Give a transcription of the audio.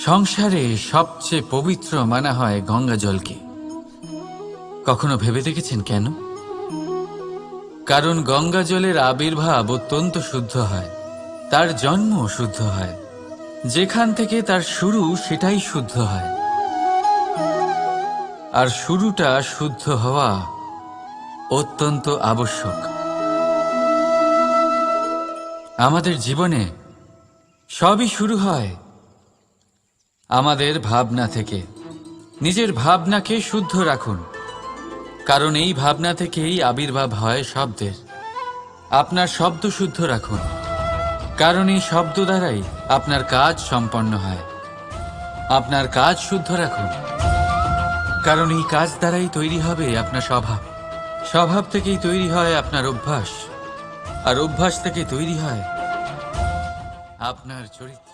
সংসারে সবচেয়ে পবিত্র মানা হয় গঙ্গা জলকে। কখনো ভেবে দেখেছেন কেন? কারণ গঙ্গা জলের আবির্ভাব অত্যন্ত শুদ্ধ হয়, তার জন্ম শুদ্ধ হয়, যেখান থেকে তার শুরু সেটাই শুদ্ধ হয়। আর শুরুটা শুদ্ধ হওয়া অত্যন্ত আবশ্যক। আমাদের জীবনে সবই শুরু হয় আমাদের ভাবনা থেকে। নিজের ভাবনাকে শুদ্ধ রাখুন, কারণ এই ভাবনা থেকেই আবির্ভাব হয় শব্দের। আপনার শব্দ শুদ্ধ রাখুন, কারণ এই শব্দ দ্বারাই আপনার কাজ সম্পন্ন হয়। আপনার কাজ শুদ্ধ রাখুন, কারণ এই কাজ দ্বারাই তৈরি হবে আপনার স্বভাব। স্বভাব থেকেই তৈরি হয় আপনার অভ্যাস, আর অভ্যাস থেকে তৈরি হয় আপনার চরিত্র।